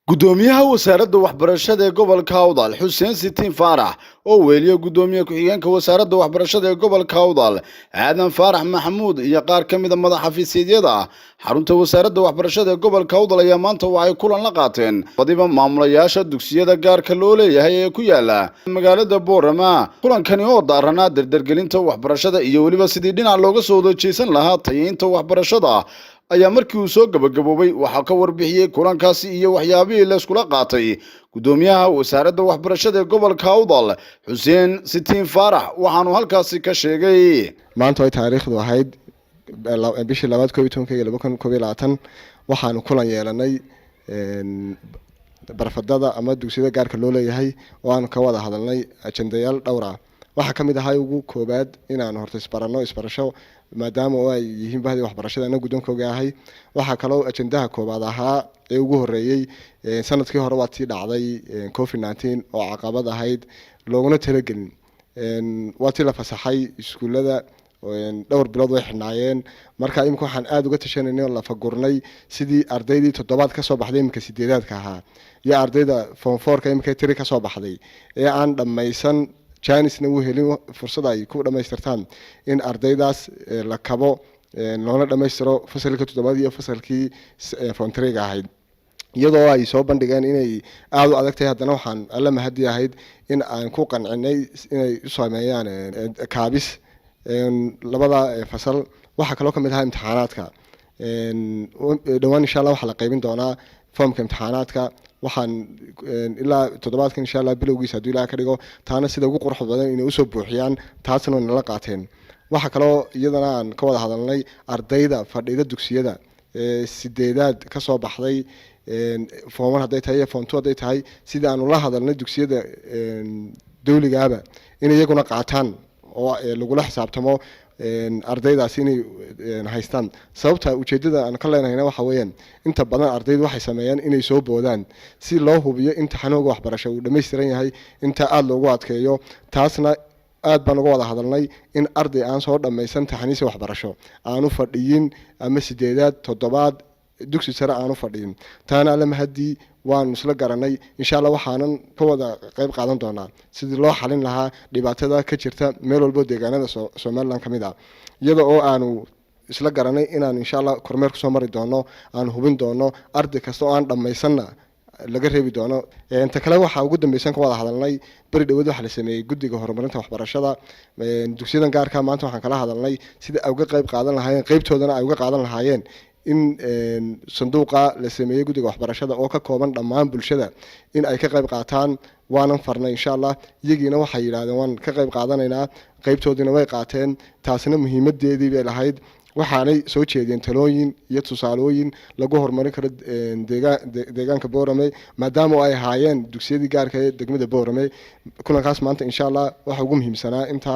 gudoomiyaha wasaaradda waxbarashada ee gobolka Awdal Xuseen Sitiin Faarax oo weeliyo gudoomiye ku-xigeenka wasaaradda waxbarashada ee gobolka Awdal Aadan Faarax Maxamuud iyo qaar ka mid ah madaxafiisyada xarunta wasaaradda waxbarashada ee gobolka Awdal ayaa maanta waxay kulan la qaateen badiba maamulayaasha dugsiyada gaarka loo leeyahay ee ku yaala magaalada Boorama kulankani oo daarana dardargelinta waxbarashada iyo waliba sidii dhinac looga soo jeesan lahaa tayeynta waxbarashada ayaa markii uu soo gabagaboobay waxa ka warbixiyay kulankaasi iyo waxyaabihii la isku qaatay gudoomiyaha wasaaradda waxbarashada ee gobolka Awdal Xuseen Sitiin Faarax waxaanu halkaasi ka sheegay maanta ay taariikhdu ahayd bishii 2022 waxaanu kulan yeelanay barfadada ama dugsiyada gaarka loo leeyahay oo aan ka wada hadalnay ajendayaal dhowr ah waxa kamid ahaa ugu koobaad inaan horta isbarasho maadaama ay yihiin bahdii waxbarashada anagu guddoonkooga ahay waxa kale oo ajendaha koobaad ahaa ee ugu horeeyay sanadkii hore waa tii dhacday COVID-19 oo caqabad ahayd looguna talagelin waa tii la fasaxay iskuulada dhowr bilood way xinaayeen marka imika waxaan aad uga tashanaynay la fagurnay sidii ardaydii toddobaad ka soo baxday imika sideedaadka ahaa iyo ardayda form 4 imika tiri ka soo baxday ee aan dhammaysan jaanisna uu helin fursad ay ku dhamaystirtaan in ardaydaas la kabo loona dhamaystiro fasalka toddobaad iyo fasalkii form 3 ahayd iyadoo ay soo bandhigeen inay aad u adagtay haddana waxaan alla mahadi ahayd in aan ku qancinay inay u sameeyaan kaabis labada fasal waxa kale oo kamid ah imtixaanaadka dhawaan insha Allah waxa la qaybin doonaa foomka imtixaanaadka waxaan ilaa toddobaadkan insha Allah bilowgiisa hadii la ka dhigo taana sida ugu qurux badan inay u soo buuxiyaan taasna nala qaateen waxa kale oo iyadana aan ka wada hadalnay ardayda fadhida dugsiyada sideedaad ka soo baxday foomar haday tahay form 2 haday tahay sida aan ula hadalnay dugsiyada dawligaaba in iyaguna qaataan oo lagu la xisaabtamo ardaydaas inay haystaan sababta ujeedada aan ka leenahay waxa weeyaan inta badan ardaydu waxay sameeyaan inay soo boodaan si loo hubiyo imtixaanka waxbarasho uu dhameystiran yahay inta aad loogu adkeeyo taasna aad baan uga wada hadalnay in arday aan soo dhameysan imtixaaniisa waxbarasho aanu fadhiyin ama sideedaad toddobaad dugsi sare aanu fadhiyin taana alla mahadi waan isla garanay insha Allah waxaanan ka wada qayb qaadan doonaa sidii loo xalin lahaa dhibaatada ka jirta meel walba deegaanada Soomaaliland kamid ah iyada oo aanu isla garanay inaan insha Allah kormeer ku soo mari doono aan hubin doono arday kasta oo aan dhameysanna laga reebi doono inta kale waxa ugu dambeeysan ka wada hadalnay bari dhawaad waxa la sameeyay guddiga horumarinta waxbarashada dugsiyadan gaarka maanta waxaan kala hadalnay sida ay uga qayb qaadan lahaayeen qaybtoodana ay uga qaadan lahaayeen in sanduuqa la sameeyay guddiga waxbarashada oo ka kooban dhammaan bulshada in ay ka qayb qaataan waanan farnay insha Allah iyagiina waxay yiraahdeen waan ka qayb qaadanaynaa qaybtoodina way qaateen taasina muhiimadeedii bay lahayd waxaanay soo jeedeen talooyin iyo tusaalooyin lagu horumarin karo deegaanka Boorame maadaama ay haayeen dugsiyadii gaarka ee degmada Boorame kulankaas maanta insha Allah waxa ugu muhiimsanaa inta